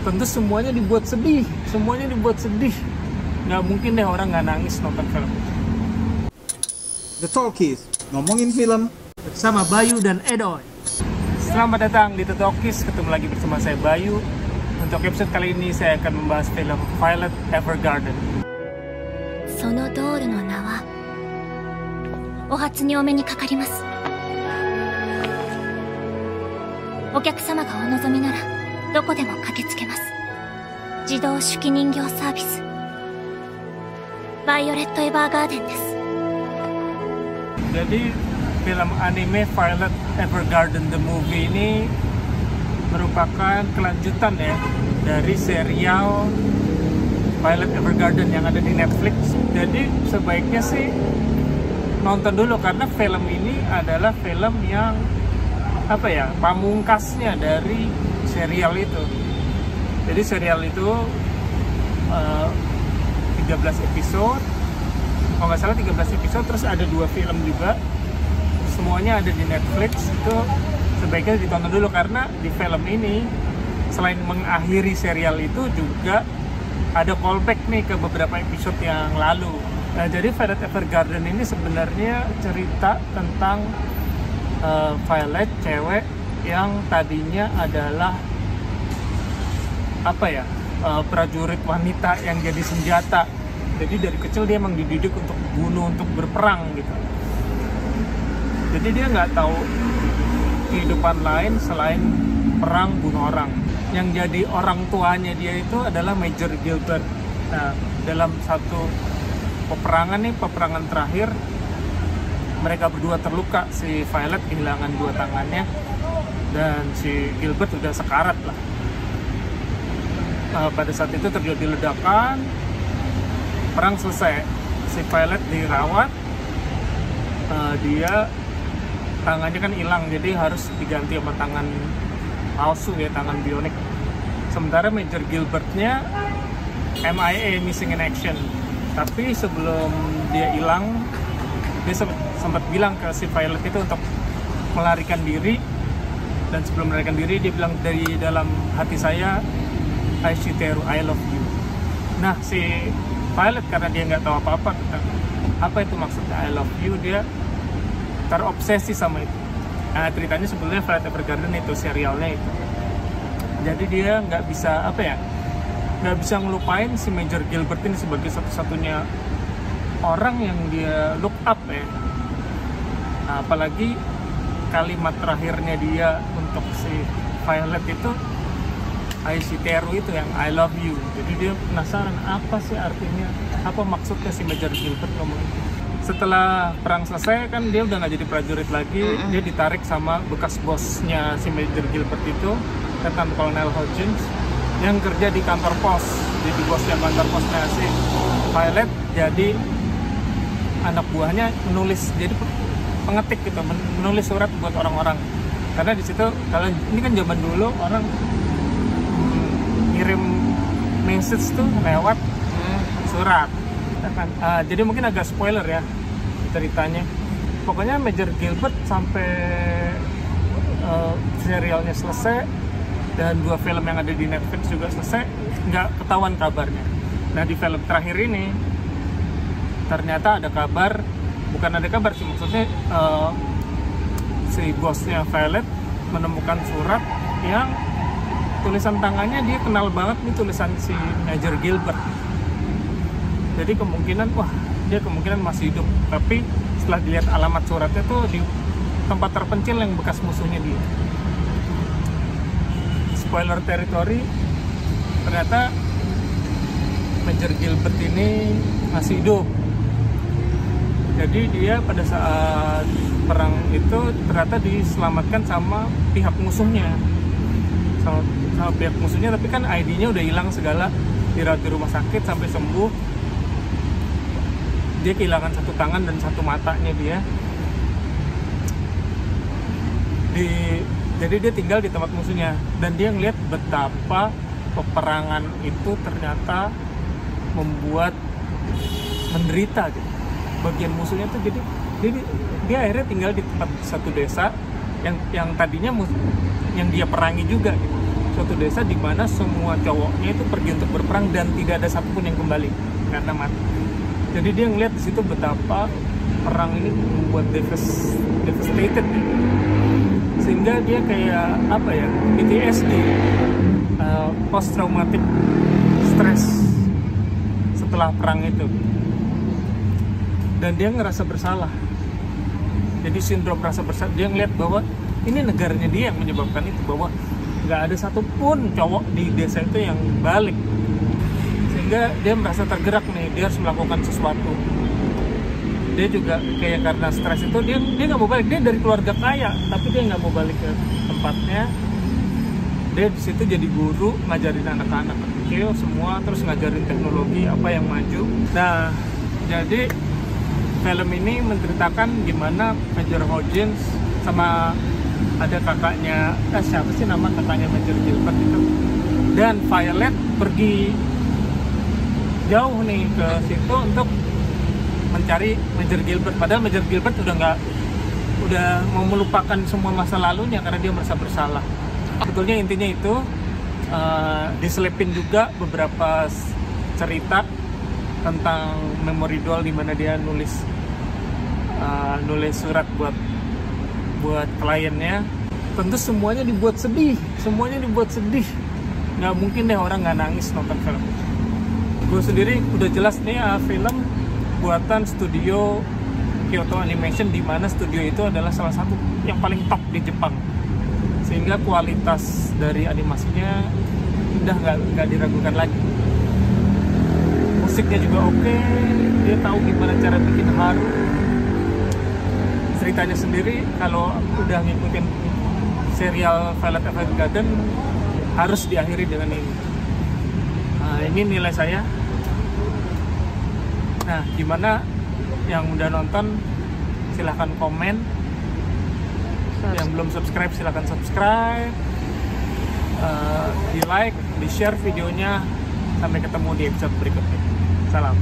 tentu semuanya dibuat sedih, nggak mungkin deh orang nggak nangis nonton film. The Talkies, ngomongin film Bersama Bayu dan Edoy. Selamat datang di The Talkies, ketemu lagi bersama saya Bayu. Untuk episode kali ini saya akan membahas film Violet Evergarden. そのドールの名はお初にお目にかかります。お客様がお望みならどこでも駆けつけます。自動手記人形サービスバイオレット・エヴァーガーデンです。 Jadi film anime Violet Evergarden the Movie ini merupakan kelanjutan ya dari serial Violet Evergarden yang ada di Netflix. Jadi sebaiknya sih nonton dulu karena film ini adalah film yang pamungkasnya dari serial itu. Jadi serial itu 13 episode, kalau nggak salah 13 episode, terus ada 2 film juga, semuanya ada di Netflix. Itu sebaiknya ditonton dulu karena di film ini selain mengakhiri serial itu juga ada callback nih ke beberapa episode yang lalu. Nah, jadi Violet Evergarden ini sebenarnya cerita tentang Violet, cewek yang tadinya adalah prajurit wanita yang jadi senjata. Jadi dari kecil dia emang dididik untuk bunuh, untuk berperang gitu. Jadi dia nggak tahu kehidupan lain selain perang, bunuh orang. Yang jadi orang tuanya dia itu adalah Major Gilbert. Nah, dalam satu peperangan terakhir, mereka berdua terluka. Si Violet kehilangan 2 tangannya dan si Gilbert udah sekarat lah. Pada saat itu terjadi ledakan, perang selesai. Si Violet dirawat, dia tangannya kan hilang, jadi harus diganti sama tangan palsu ya, tangan bionik. Sementara Major Gilbertnya MIA, missing in action. Tapi sebelum dia hilang, dia sempat bilang ke si Violet itu untuk melarikan diri. Dan sebelum melarikan diri, dia bilang, dari dalam hati saya, I Shiteru, I love you. Nah, si Violet karena dia nggak tahu apa-apa tentang apa itu maksudnya I love you, dia terobsesi sama itu. Nah, ceritanya sebetulnya Violet Evergarden itu serialnya itu. Jadi dia nggak bisa nggak bisa ngelupain si Major Gilbert ini sebagai satu-satunya orang yang dia look up ya. Nah, apalagi kalimat terakhirnya dia untuk si Violet itu I Shiteru itu, yang I love you. Jadi dia penasaran apa sih artinya, apa maksudnya si Major Gilbert ngomong itu. Setelah perang selesai kan dia udah nggak jadi prajurit lagi. Dia ditarik sama bekas bosnya si Major Gilbert itu, Lieutenant Colonel Hodgins, yang kerja di kantor pos. Jadi bosnya kantor posnya si Violet jadi anak buahnya, menulis, jadi pengetik gitu, menulis surat buat orang-orang. Karena di situ, kalau ini kan zaman dulu orang kirim message tuh lewat surat. Jadi mungkin agak spoiler ya ceritanya. Pokoknya Major Gilbert sampai serialnya selesai dan 2 film yang ada di Netflix juga selesai, nggak ketahuan kabarnya. Nah, di film terakhir ini ternyata ada kabar, bukan ada kabar sih, maksudnya si bosnya Violet menemukan surat yang tulisan tangannya dia kenal banget nih, tulisan si Major Gilbert. Jadi dia kemungkinan masih hidup. Tapi setelah dilihat alamat suratnya tuh di tempat terpencil yang bekas musuhnya dia. Spoiler territory, ternyata Major Gilbert ini masih hidup. Jadi dia pada saat perang itu ternyata diselamatkan sama pihak musuhnya. Sama pihak musuhnya, tapi kan ID-nya udah hilang segala, dirawat di rumah sakit sampai sembuh. Dia kehilangan 1 tangan dan 1 matanya dia. Jadi dia tinggal di tempat musuhnya dan dia ngeliat betapa peperangan itu ternyata membuat menderita gitu. Bagian musuhnya tuh, jadi dia akhirnya tinggal di tempat satu desa yang tadinya yang dia perangi juga gitu. suatu desa di mana semua cowoknya itu pergi untuk berperang dan tidak ada satupun yang kembali karena mati. Jadi dia ngeliat di situ betapa perang ini membuat devastated ya. Sehingga dia kayak apa ya, PTSD, post traumatic stress setelah perang itu, dan dia ngerasa bersalah. Jadi sindrom rasa bersalah, dia ngeliat bahwa ini negaranya dia yang menyebabkan itu, bahwa nggak ada satupun cowok di desa itu yang balik. Sehingga dia merasa tergerak nih, dia harus melakukan sesuatu. Dia juga kayak karena stres itu dia nggak mau balik. Dia dari keluarga kaya tapi dia nggak mau balik ke tempatnya. Dia di situ jadi guru, ngajarin anak-anak kecil semua, terus ngajarin teknologi apa yang maju. Nah, jadi film ini menceritakan gimana Major Hodgins sama ada kakaknya, siapa sih nama kakaknya Major Gilbert itu, dan Violet pergi jauh nih ke situ untuk mencari Major Gilbert. Padahal Major Gilbert udah mau melupakan semua masa lalunya karena dia merasa bersalah. Sebetulnya intinya itu diselipin juga beberapa cerita tentang memory doll di mana dia nulis surat buat kliennya. Tentu semuanya dibuat sedih, nggak mungkin deh orang nggak nangis nonton film. Gue sendiri udah jelas nih film buatan studio Kyoto Animation, di mana studio itu adalah salah satu yang paling top di Jepang, sehingga kualitas dari animasinya udah nggak diragukan lagi. Musiknya juga oke, dia tahu gimana cara bikin haru. Ceritanya sendiri kalau udah ngikutin serial Violet Evergarden harus diakhiri dengan ini. Nah, ini nilai saya. Nah, gimana yang udah nonton silahkan komen, yang belum subscribe silahkan subscribe, di like, di share videonya. Sampai ketemu di episode berikutnya. Salam.